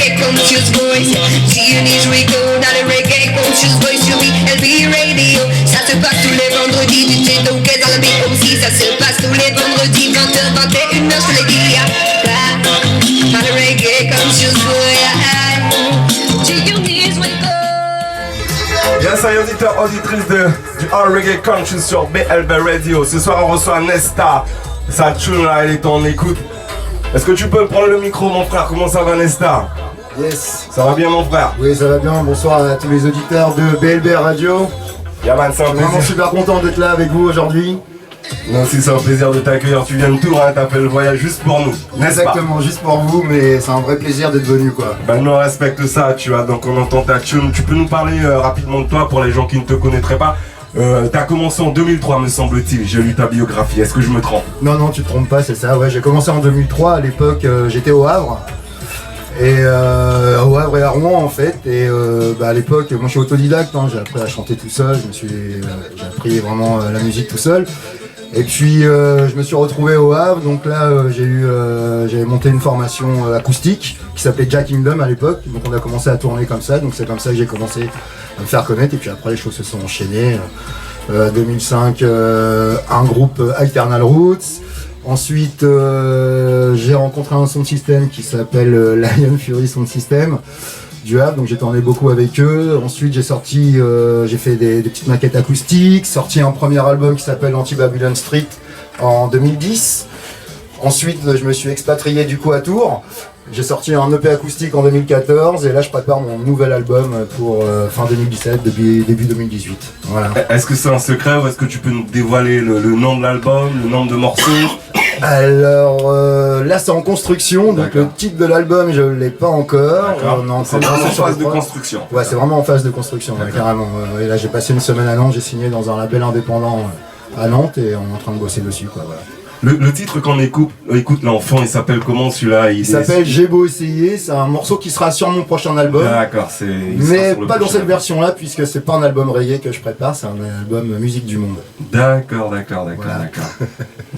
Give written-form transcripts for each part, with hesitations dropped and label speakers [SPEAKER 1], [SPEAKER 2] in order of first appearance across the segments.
[SPEAKER 1] reggae conscious voice. Zionist Rico dans le reggae conscious voice sur BLB Radio. Ça se passe tous les vendredis du thé donc dans la BOC. Ça se passe tous les vendredis 20h, 21h sur les guillas. Dans le reggae conscious voice. Zionist Rico.
[SPEAKER 2] Bien ça, auditeurs, auditrices du All Reggae Conscious sur BLB Radio. Ce soir on reçoit Nesta. Sa tune là, elle est en écoute. Est-ce que tu peux prendre le micro mon frère? Comment ça va Nesta?
[SPEAKER 3] Yes.
[SPEAKER 2] Ça va bien mon frère?
[SPEAKER 3] Oui, ça va bien. Bonsoir à tous les auditeurs de BLB Radio.
[SPEAKER 2] Yaman, c'est un plaisir.
[SPEAKER 3] Vraiment super content d'être là avec vous aujourd'hui.
[SPEAKER 2] Nous aussi c'est un plaisir de t'accueillir. Tu viens de Tours, hein, t'as fait le voyage juste pour nous, n'est-ce pas?
[SPEAKER 3] Exactement, juste pour vous, mais c'est un vrai plaisir d'être venu quoi.
[SPEAKER 2] Ben nous on respecte ça, tu vois, donc on entend ta tune. Tu peux nous parler rapidement de toi pour les gens qui ne te connaîtraient pas? T'as commencé en 2003 me semble-t-il, j'ai lu ta biographie, est-ce que je me trompe?
[SPEAKER 3] Non, tu te trompes pas, c'est ça. Ouais, j'ai commencé en 2003, à l'époque j'étais au Havre. Et au Havre et à Rouen en fait. Et à l'époque, moi je suis autodidacte, hein, j'ai appris à chanter tout seul, j'ai appris vraiment la musique tout seul. Et puis je me suis retrouvé au Havre, donc là j'avais monté une formation acoustique qui s'appelait Jack Kingdom à l'époque, donc on a commencé à tourner comme ça, donc c'est comme ça que j'ai commencé à me faire connaître et puis après les choses se sont enchaînées. 2005 un groupe Alternal Roots, ensuite j'ai rencontré un sound system qui s'appelle Lion Fury Sound System du Havre, donc j'ai tourné beaucoup avec eux. Ensuite j'ai fait des petites maquettes acoustiques, sorti un premier album qui s'appelle Anti-Babylon Street en 2010. Ensuite je me suis expatrié du coup à Tours. J'ai sorti un EP acoustique en 2014 et là je prépare mon nouvel album pour fin 2017, début 2018. Voilà.
[SPEAKER 2] Est-ce que c'est un secret ou est-ce que tu peux nous dévoiler le nom de l'album, le nombre de morceaux?
[SPEAKER 3] Alors là c'est en construction, donc le titre de l'album je l'ai pas encore.
[SPEAKER 2] C'est vraiment en phase de construction.
[SPEAKER 3] Ouais, c'est vraiment en phase de construction, ouais, carrément. Et là j'ai passé une semaine à Nantes, j'ai signé dans un label indépendant à Nantes et on est en train de bosser dessus quoi. Voilà.
[SPEAKER 2] Le titre qu'on écoute l'enfant, il s'appelle comment celui-là?
[SPEAKER 3] Il s'appelle J'ai beau essayer, c'est un morceau qui sera sur mon prochain album.
[SPEAKER 2] D'accord,
[SPEAKER 3] mais pas dans cette version-là, puisque c'est pas un album reggae que je prépare, c'est un album musique du monde.
[SPEAKER 2] D'accord.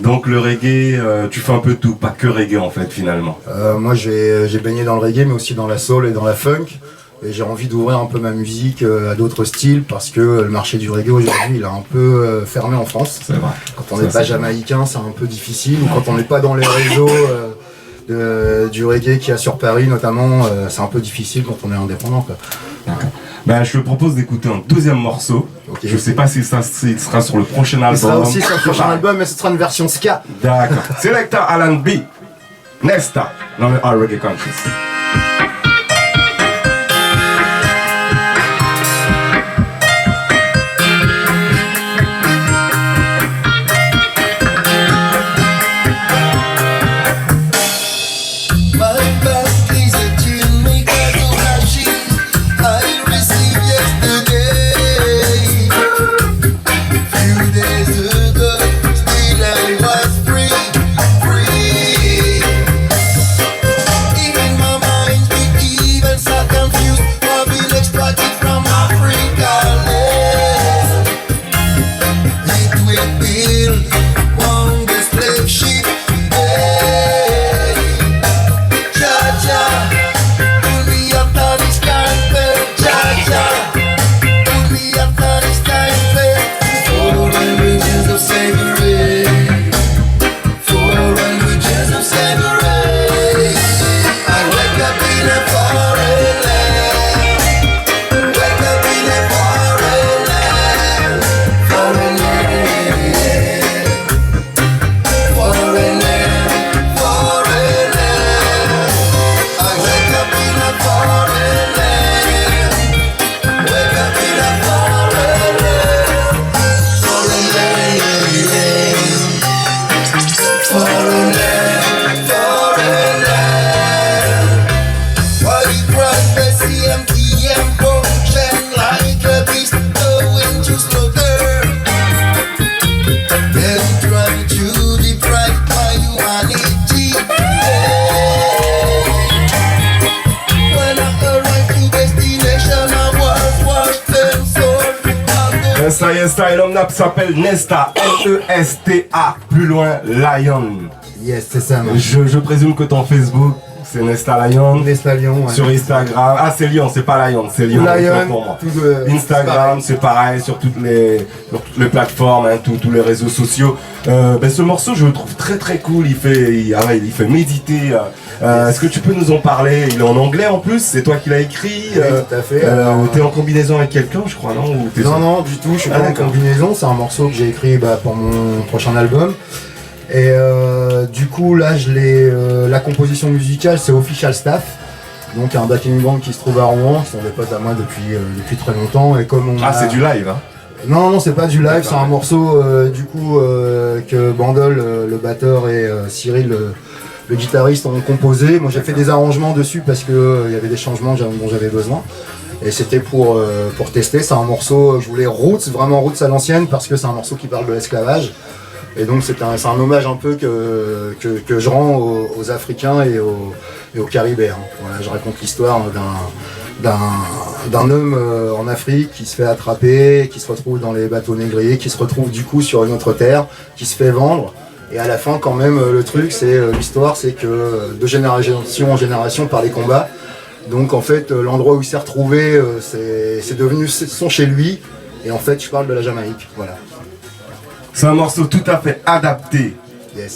[SPEAKER 2] Donc le reggae, tu fais un peu de tout, pas que reggae en fait finalement.
[SPEAKER 3] Moi j'ai baigné dans le reggae, mais aussi dans la soul et dans la funk. Et j'ai envie d'ouvrir un peu ma musique à d'autres styles parce que le marché du reggae aujourd'hui il est un peu fermé en France.
[SPEAKER 2] C'est vrai.
[SPEAKER 3] Quand on n'est pas jamaïcain c'est un peu difficile, ou quand on n'est pas dans les réseaux du reggae qu'il y a sur Paris notamment, c'est un peu difficile quand on est indépendant quoi.
[SPEAKER 2] D'accord. Ben, je te propose d'écouter un deuxième morceau. Okay. Je sais pas si ça sera sur le prochain album.
[SPEAKER 3] Il sera aussi sur le prochain album, mais ce sera une version ska.
[SPEAKER 2] D'accord. Selecta Alan B. Nesta dans le All Reggae Conscious. Nesta et l'homme s'appelle Nesta, N-E-S-T-A, plus loin Lion.
[SPEAKER 3] Yes, c'est ça.
[SPEAKER 2] Je présume que ton Facebook, c'est Nesta Lion.
[SPEAKER 3] Nesta Lion, ouais.
[SPEAKER 2] Sur Instagram. Ah, c'est Lion, c'est pas Lion, c'est Lion. Pour moi. Instagram, c'est pareil, sur toutes les plateformes, hein, tous les réseaux sociaux. Ce morceau, je le trouve très très cool. Il fait méditer. Est-ce que tu peux nous en parler? Il est en anglais en plus, c'est toi qui l'as écrit.
[SPEAKER 3] Oui, tout à fait.
[SPEAKER 2] T'es en combinaison avec quelqu'un, je crois, non?
[SPEAKER 3] Non, du tout, je suis pas en combinaison. C'est un morceau que j'ai écrit pour mon prochain album. Et du coup, là, la composition musicale, c'est Official Staff. Donc un backing band qui se trouve à Rouen, qui sont des potes à moi depuis très longtemps. Et comme
[SPEAKER 2] c'est du live, hein?
[SPEAKER 3] Non, c'est pas du live, c'est un morceau que Bandol, le batteur, et Cyril, le guitariste, ont composé. Moi j'ai fait des arrangements dessus parce que il y avait des changements dont j'avais besoin. Et c'était pour tester. C'est un morceau, je voulais vraiment roots à l'ancienne, parce que c'est un morceau qui parle de l'esclavage. Et donc c'est un hommage un peu que je rends aux Africains et aux Caribéens. Voilà, je raconte l'histoire d'un homme en Afrique qui se fait attraper, qui se retrouve dans les bateaux négriers, qui se retrouve du coup sur une autre terre, qui se fait vendre. Et à la fin, quand même, le truc, l'histoire, c'est que de génération en génération, par les combats, donc en fait, l'endroit où il s'est retrouvé, c'est devenu son chez lui. Et en fait, je parle de la Jamaïque. Voilà.
[SPEAKER 2] C'est un morceau tout à fait adapté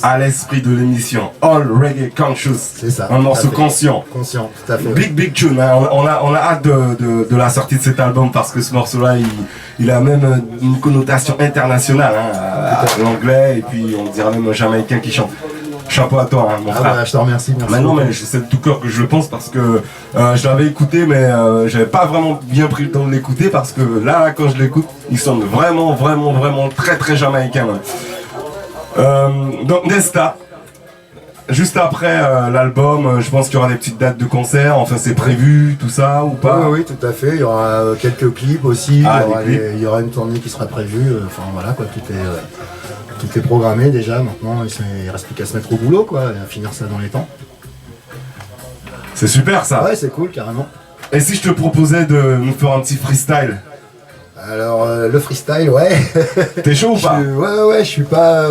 [SPEAKER 2] à l'esprit de l'émission All Reggae Conscious.
[SPEAKER 3] C'est ça.
[SPEAKER 2] Un morceau conscient.
[SPEAKER 3] Conscient, tout à fait.
[SPEAKER 2] Big tune. Hein. On a hâte de la sortie de cet album, parce que ce morceau-là, il a même une connotation internationale, hein, l'anglais, et puis on dirait même un Jamaïcain qui chante. Chapeau à toi, hein, mon frère.
[SPEAKER 3] Bah, je te remercie. Merci.
[SPEAKER 2] Non, mais c'est de tout cœur que je le pense, parce que je l'avais écouté, mais j'avais pas vraiment bien pris le temps de l'écouter, parce que là, quand je l'écoute, il sonne vraiment très très jamaïcain. Donc Nesta, juste après l'album, je pense qu'il y aura des petites dates de concert. Enfin, c'est prévu, tout ça, ou pas?
[SPEAKER 3] Oui, tout à fait. Il y aura quelques clips aussi. Il y aura une tournée qui sera prévue. Enfin voilà, quoi, tout est programmé déjà. Maintenant, il reste plus qu'à se mettre au boulot, quoi, et à finir ça dans les temps.
[SPEAKER 2] C'est super ça.
[SPEAKER 3] Ouais, c'est cool, carrément.
[SPEAKER 2] Et si je te proposais de nous faire un petit freestyle?
[SPEAKER 3] Alors le freestyle, ouais.
[SPEAKER 2] T'es chaud ou pas?
[SPEAKER 3] Ouais, je suis pas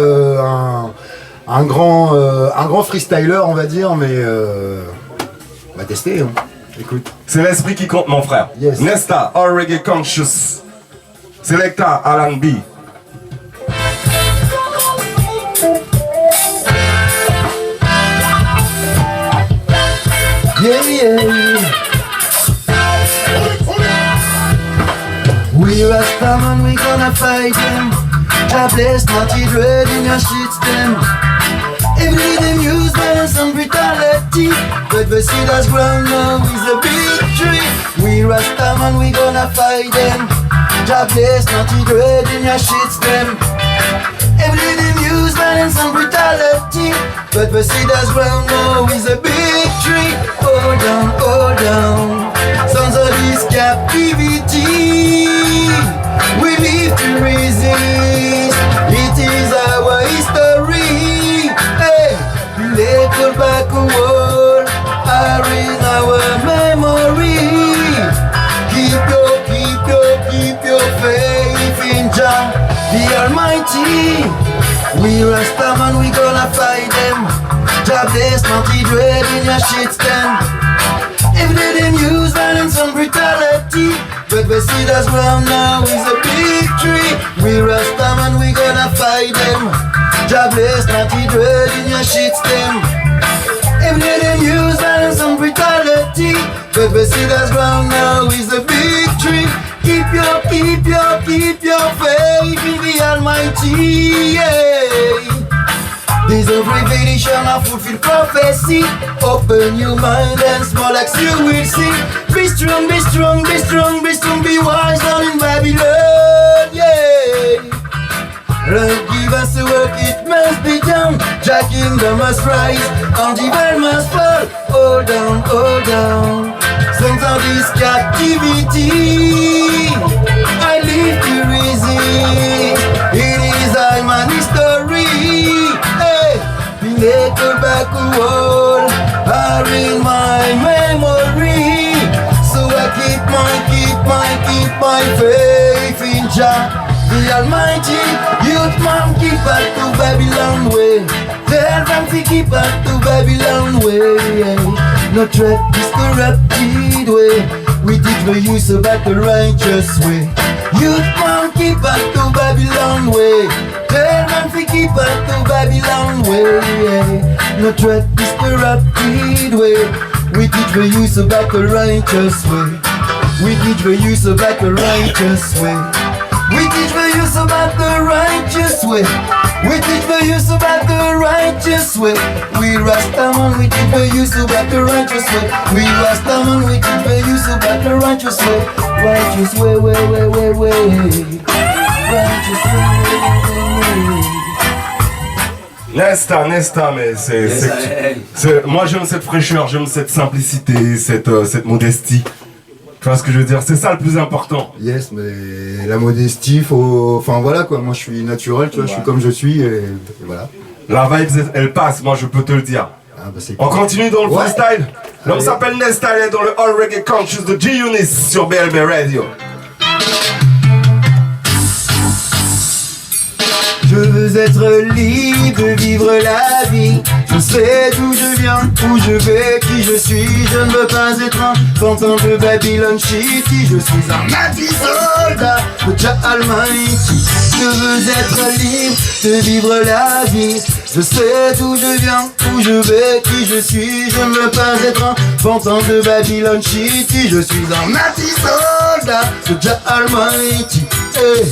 [SPEAKER 3] un grand freestyler, on va dire, mais on va tester. Hein. Écoute.
[SPEAKER 2] C'est l'esprit qui compte, mon frère.
[SPEAKER 3] Yes.
[SPEAKER 2] Nesta, All Reggae Conscious. Selecta Alan B.
[SPEAKER 4] Yeah. We Rastaman, we gonna fight them. God bless, naughty dread in your shit stem. Every day news, violence and brutality, but the cedars ground now is a victory. We Rastaman, we gonna fight them. God bless, naughty dread in your shit stem. Every day news, violence and brutality, but the cedars ground now is a victory. Hold down, sons of this captivity. We live to resist, it is our history. Hey, little back wall are in our memory. Keep your faith in Jah, the Almighty. We Rastaman, we gonna fight them. Jah bless, naughty dread in your shit stand. Every day them use violence and brutality, but the cedars ground now is a victory. We Rastaman, we gonna fight them. Jah bless, naughty dread in your shit stem. Every day them use violence and brutality, but the cedars ground now is a victory. Keep your faith in the Almighty. Yeah. Days of revelation and fulfill prophecy. Open your mind and small acts you will see. Be strong, be strong, be strong, be strong, be wise down in Babylon. Yeah. Love give us a work, it must be done. Jah kingdom must rise, and the world must fall. Hold down, songs of this captivity. I live to resist, it is I man history. Hey, little back wall are in my memory. So I keep my faith in Jah, the Almighty. Youth man, keep back to Babylon way. Tell them to keep back to Babylon way. No threat is corrupted way. We teach the youth about the righteous way. Youth man keep back to Babylon way. Tell man to keep back to Babylon way. No threat is corrupted way. We teach the youth about the righteous way. We teach the youth about the righteous way. We teach the youth about the righteous way. We teach the youth about the righteous way. We Rastaman, we teach the youth about the righteous way. We Rastaman, we teach the youth about the righteous way. Righteous way, way. Righteous way.
[SPEAKER 2] Nesta, mais moi j'aime cette fraîcheur, j'aime cette simplicité, cette modestie. Tu vois ce que je veux dire? C'est ça le plus important.
[SPEAKER 3] Yes, mais la modestie, faut... Enfin voilà quoi, moi je suis naturel, tu vois, je suis comme je suis et voilà.
[SPEAKER 2] La vibe, elle passe, moi je peux te le dire.
[SPEAKER 3] Ah, bah,
[SPEAKER 2] on continue dans le freestyle. L'homme s'appelle Nesta, il est dans le All Reggae Conscious de G-Unit sur BLB Radio.
[SPEAKER 4] Je veux être libre de vivre la vie. Je sais d'où je viens, où je vais, qui je suis. Je ne veux pas être un fantôme de Babylon City. Je suis un anti-soldat de Jah Almighty. Je veux être libre de vivre la vie. Je sais d'où je viens, où je vais, qui je suis. Je ne veux pas être un fantôme de Babylon City. Je suis un anti-soldat de Jah Almighty. Hey.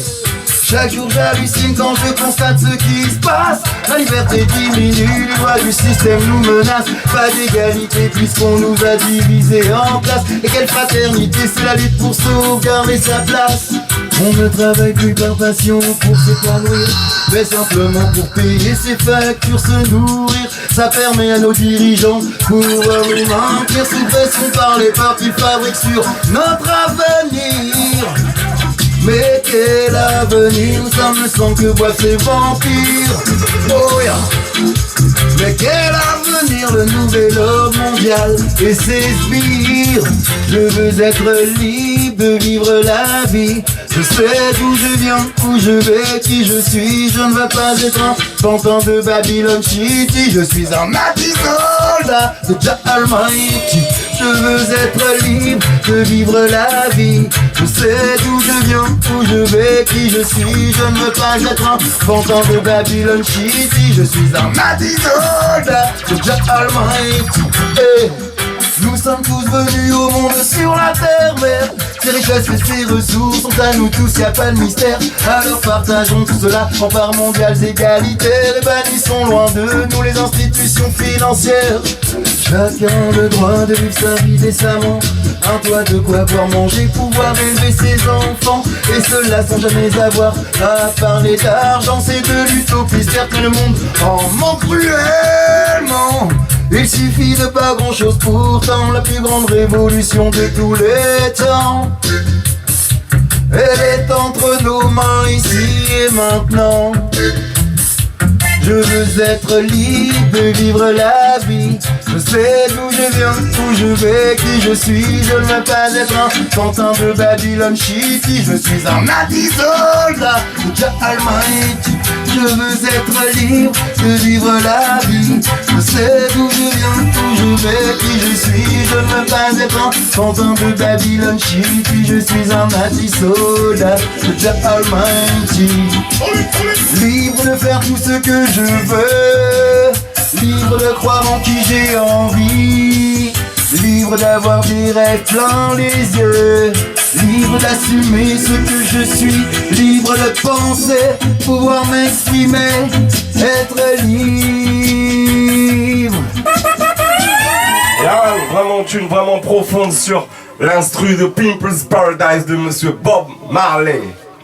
[SPEAKER 4] Chaque jour j'hallucine quand je constate ce qui se passe. La liberté diminue, les lois du système nous menacent. Pas d'égalité puisqu'on nous a divisés en classes. Et quelle fraternité, c'est la lutte pour sauvegarder sa place. On ne travaille plus par passion pour s'épanouir, mais simplement pour payer ses factures, se nourrir. Ça permet à nos dirigeants pour nous mentir sous pression par les partis fabriques sur notre avenir. Mais quel avenir, ça me semble que boivent ces vampires. Oh yeah. Mais quel avenir, le nouvel ordre mondial et ses sbires. Je veux être libre de vivre la vie. Je sais d'où je viens, où je vais, qui je suis. Je ne veux pas être un fantôme de Babylon City. Je suis un anti-soldat de Jah Almighty. Je veux être libre de vivre la vie. Je sais d'où je viens, où je vais, qui je suis. Je ne veux pas être un fantôme de Babylon City. Je suis un anti-soldat de Jah Almighty. Hey. Nous sommes tous venus au monde sur la terre-mère. Ces richesses et ces ressources sont à nous tous, y a pas de mystère. Alors partageons tout cela en parts mondiales égalitaires. Et bannissons loin de nous les institutions financières. Chacun a le droit de vivre sa vie décemment. Un toit, de quoi boire, manger, pouvoir élever ses enfants. Et cela sans jamais avoir à parler d'argent. C'est de l'utopie, certes le monde en manque cruellement. Il suffit de pas grand chose, pourtant la plus grande révolution de tous les temps. Elle est entre nos mains ici et maintenant. Je veux être libre de vivre la vie. Je sais d'où je viens, où je vais, qui je suis. Je ne veux pas être un fantôme de Babylon City. Je suis un anti-soldat de Jah Almighty. Je veux être libre de vivre la vie. Je sais d'où je viens, où je vais, qui je suis. Je ne veux pas être un fantôme de Babylon City. Je suis un anti-soldat de Jah Almighty. Libre de faire tout ce que je veux, libre de croire en qui j'ai envie, libre d'avoir des rêves plein les yeux, libre d'assumer ce que je suis, libre de penser, pouvoir m'exprimer, être libre.
[SPEAKER 2] Il y a vraiment une tune vraiment profonde sur l'instru de Pimple's Paradise de Monsieur Bob Marley.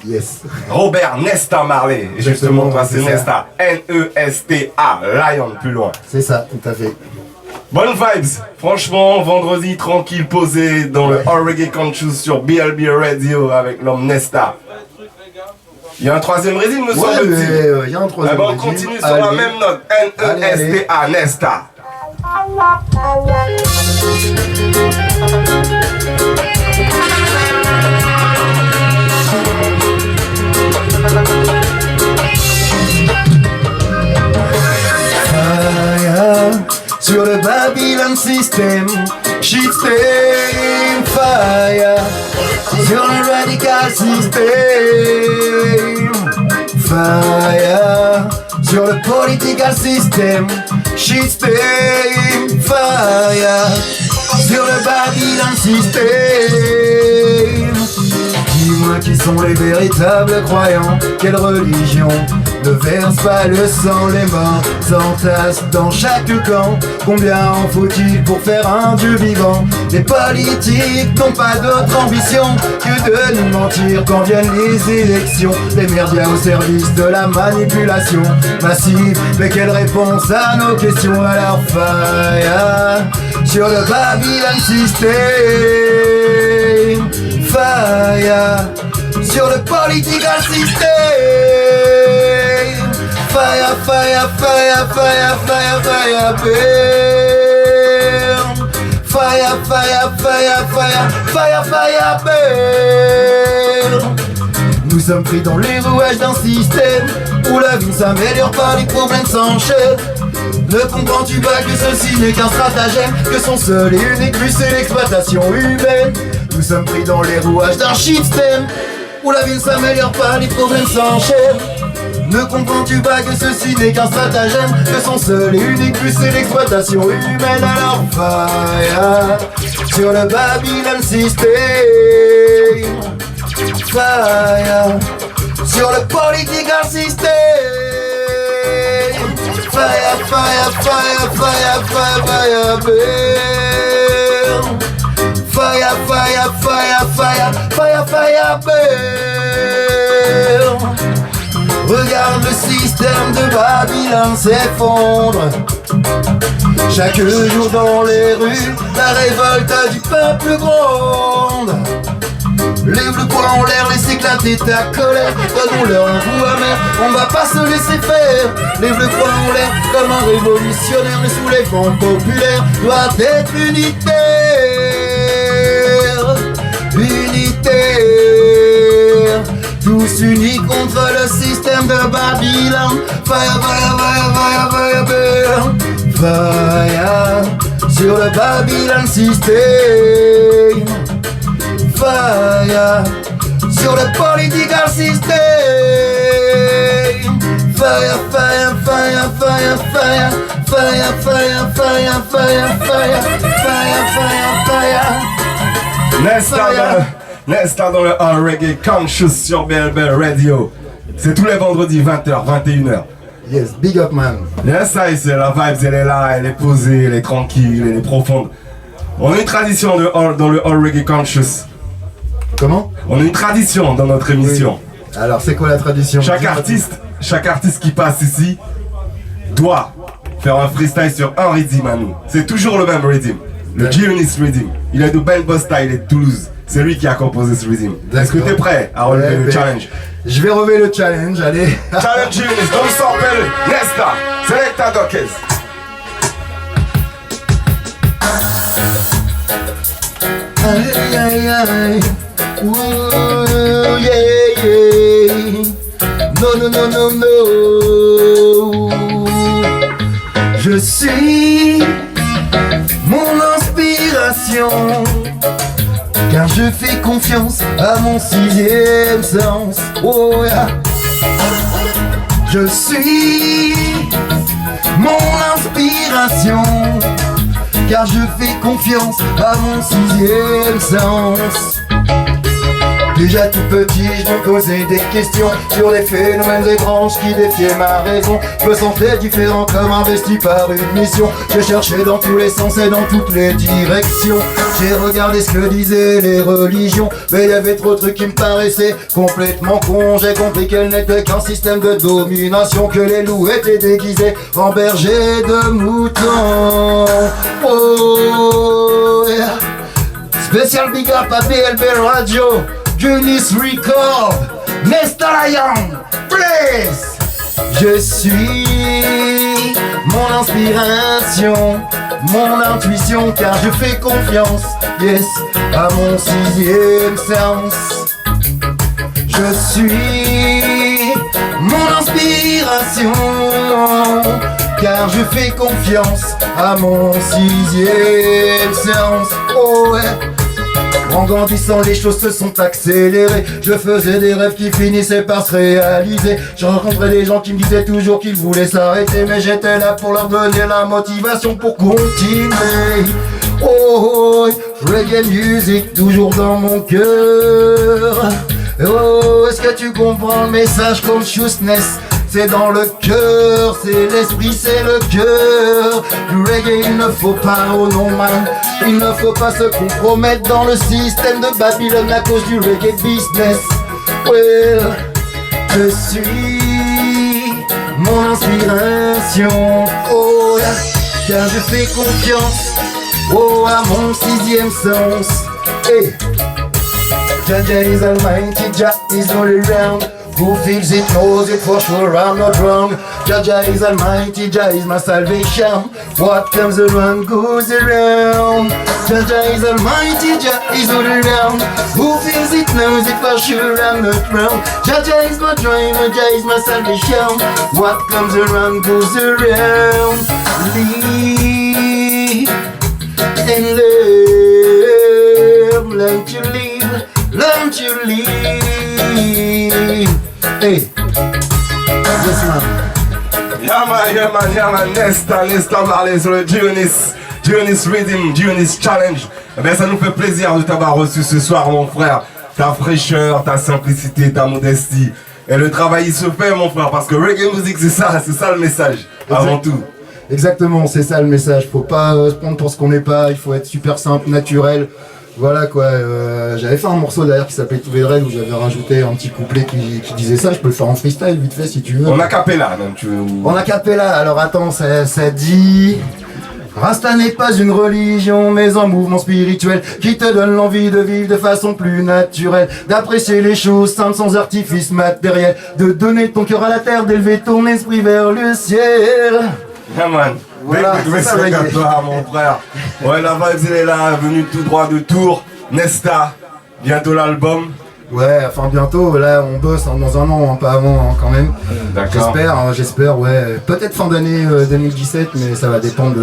[SPEAKER 3] Yes.
[SPEAKER 2] Robert Nesta Marley. Et justement, toi, c'est Nesta. N-E-S-T-A. Lion, plus loin.
[SPEAKER 3] C'est ça, tout à fait.
[SPEAKER 2] Bonne vibes. Franchement, vendredi, tranquille, posé dans le All Reggae Conscious sur BLB Radio avec l'homme Nesta. Il y a un troisième résine, me semble-t-il.
[SPEAKER 3] Il y a un troisième résine.
[SPEAKER 2] On continue sur la même note. N-E-S-T-A. Nesta.
[SPEAKER 4] Sur le Babylon Babylon System, shitstem, fire. Sur le radical system, fire. Sur le political system, shitstem, fire. Sur le Babylon system. Dis-moi qui sont les véritables croyants. Quelle religion ne verse pas le sang? Les morts s'entassent dans chaque camp. Combien en faut-il pour faire un Dieu vivant? Les politiques n'ont pas d'autre ambition que de nous mentir quand viennent les élections. Les merdias au service de la manipulation massive. Mais quelle réponse à nos questions? Alors fire sur le Babylon system, fire sur le political system, fire, fire, fire, fire, fire, fire, burn. Fire, fire, fire, fire, fire, fire, burn. Nous sommes pris dans les rouages d'un système où la vie ne s'améliore pas, les problèmes s'enchaînent. Ne comprends-tu pas que ceci n'est qu'un stratagème, que son seul et unique but c'est l'exploitation humaine? Nous sommes pris dans les rouages d'un shitstem où la vie ne s'améliore pas, les problèmes s'enchaînent. Ne comprends-tu pas que ceci n'est qu'un stratagème, que son seul et unique but c'est l'exploitation humaine? Alors fire sur le Babylon system, fire sur le political system, fire, fire, fire, fire, fire, fire, burn. Fire, fire, fire, fire, fire, fire, burn. Regarde le système de Babylone s'effondre. Chaque jour dans les rues, la révolte du peuple gronde. Lève le poing en l'air, laisse éclater ta colère. Donnons-leur un goût amer, on va pas se laisser faire. Lève le poing en l'air comme un révolutionnaire. Le soulèvement populaire doit être unitaire. Unitaire. Tous unis contre le système de Babylone. Fire, fire, fire, fire, fire, burn. Fire sur le Babylon system. Fire sur le political system. Fire, fire, fire, fire, fire, fire, fire, fire, fire, fire, fire, fire, fire.
[SPEAKER 2] Nesta dans le All Reggae Conscious sur BLB Radio. C'est tous les vendredis 20h, 21h.
[SPEAKER 3] Yes, big up man.
[SPEAKER 2] Yes, ça y c'est la vibe, elle est là, elle est posée, elle est tranquille, elle est profonde. On a une tradition dans le All Reggae Conscious.
[SPEAKER 3] Comment?
[SPEAKER 2] On a une tradition dans notre émission.
[SPEAKER 3] Oui. Alors c'est quoi la tradition?
[SPEAKER 2] Chaque artiste qui passe ici doit faire un freestyle sur un rhythm à nous. C'est toujours le même rhythm, le G-Unit rhythm. Il est de Ben Bosta, il est de Toulouse. C'est lui qui a composé ce rhythm. Est-ce que t'es prêt à relever le challenge?
[SPEAKER 3] Je vais relever le challenge, allez.
[SPEAKER 2] Challenge G-Unit, donc s'appelle Nesta, Selecta Dockers.
[SPEAKER 4] Aïe aïe aïe, ouh yeah yeah. Non non non non non. Je suis mon inspiration, car je fais confiance à mon sixième sens. Oh yeah. Je suis mon inspiration, car je fais confiance à mon sixième sens. Déjà tout petit, je me posais des questions sur les phénomènes étranges qui défiaient ma raison. Je me sentais différent comme investi par une mission. J'ai cherché dans tous les sens et dans toutes les directions. J'ai regardé ce que disaient les religions, mais il y avait trop de trucs qui me paraissaient complètement cons. J'ai compris qu'elle n'était qu'un système de domination, que les loups étaient déguisés en bergers de moutons. Oh yeah. Spécial big up à BLB Radio, Guinness Record, Nesta Lion, please. Je suis mon inspiration, mon intuition, car je fais confiance, yes, à mon sixième sens. Je suis mon inspiration,
[SPEAKER 3] car je fais confiance à mon 6e sens. Oh ouais. En grandissant, les choses se sont accélérées. Je faisais des rêves qui finissaient par se réaliser. Je rencontrais des gens qui me disaient toujours qu'ils voulaient s'arrêter, mais j'étais là pour leur donner la motivation pour continuer. Oh, reggae music toujours dans mon cœur. Oh, est-ce que tu comprends le message? Consciousness, c'est dans le cœur, c'est l'esprit, c'est le cœur. Du reggae, il ne faut pas, oh non man, il ne faut pas se compromettre dans le système de Babylone à cause du reggae business. Well, je suis mon inspiration, oh yeah, car je fais confiance, oh à mon 6e sens. Hey. Jah is almighty, Jah is all around. Who feels it knows it for sure, I'm not wrong. Jah is almighty, Jah is my salvation. What comes around goes around. Jah is almighty, Jah is all around. Who feels it knows it for sure, I'm not wrong. Jah is my driver, Jah is my salvation. What comes around goes around. Live and live, learn to live, learn to live. Hey, yes man.
[SPEAKER 2] Yeah man, Nesta, on va aller sur le Gionis Rhythm, Gionis Challenge. Eh bien, ça nous fait plaisir de t'avoir reçu ce soir, mon frère. Ta fraîcheur, ta simplicité, ta modestie. Et le travail, il se fait, mon frère, parce que reggae music, c'est ça le message, avant tout.
[SPEAKER 3] Exactement, c'est ça le message. Faut pas se prendre pour ce qu'on n'est pas, il faut être super simple, naturel. Voilà quoi, j'avais fait un morceau d'ailleurs qui s'appelait Tous les Dreads où j'avais rajouté un petit couplet qui disait ça, je peux le faire en freestyle vite fait si tu veux.
[SPEAKER 2] En acapella même tu veux.
[SPEAKER 3] En acapella, alors attends, ça dit... Rasta n'est pas une religion mais un mouvement spirituel qui te donne l'envie de vivre de façon plus naturelle, d'apprécier les choses simples sans artifice matériel, de donner ton cœur à la terre, d'élever ton esprit vers le ciel.
[SPEAKER 2] Yeah man.
[SPEAKER 3] Voilà,
[SPEAKER 2] c'est ça toi, mon frère. Ouais, la vibe elle est là, venue tout droit de Tours. Nesta, bientôt l'album.
[SPEAKER 3] Ouais, enfin bientôt, là on bosse dans un an, pas avant quand même.
[SPEAKER 2] D'accord.
[SPEAKER 3] J'espère, ouais. Peut-être fin d'année 2017, mais ça va dépendre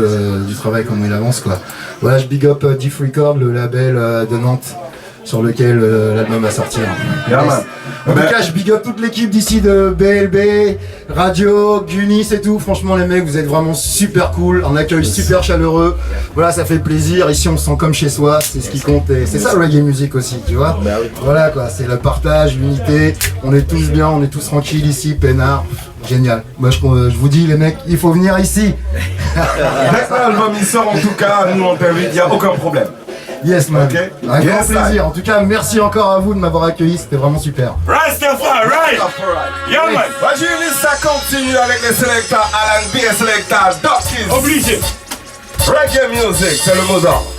[SPEAKER 3] du travail, comment il avance quoi. Voilà, je big up Diff Record, le label de Nantes, sur lequel l'album va sortir.
[SPEAKER 2] Yeah, man.
[SPEAKER 3] En tout cas, je big up toute l'équipe d'ici de BLB, Radio, Gunis et tout. Franchement, les mecs, vous êtes vraiment super cool. Un accueil super chaleureux. Voilà, ça fait plaisir. Ici, on se sent comme chez soi. C'est ce qui compte. Et c'est ça le reggae music aussi, tu vois. Voilà quoi, c'est le partage, l'unité. On est tous bien, on est tous tranquilles ici, peinards. Génial. Moi, je vous dis, les mecs, il faut venir ici.
[SPEAKER 2] Dès que l'album il sort, en tout cas, nous on t'invite, il n'y a aucun problème.
[SPEAKER 3] Yes man,
[SPEAKER 2] Okay.
[SPEAKER 3] avec grand
[SPEAKER 2] Yes,
[SPEAKER 3] plaisir. En tout cas, merci encore à vous de m'avoir accueilli, c'était vraiment super.
[SPEAKER 5] Rastafari, right? Yeah, man.
[SPEAKER 2] Gionis, ça continue avec les sélecteurs Alan B et sélecteurs Dawkins.
[SPEAKER 5] Obligé.
[SPEAKER 2] Reggae music, c'est le mot d'ordre.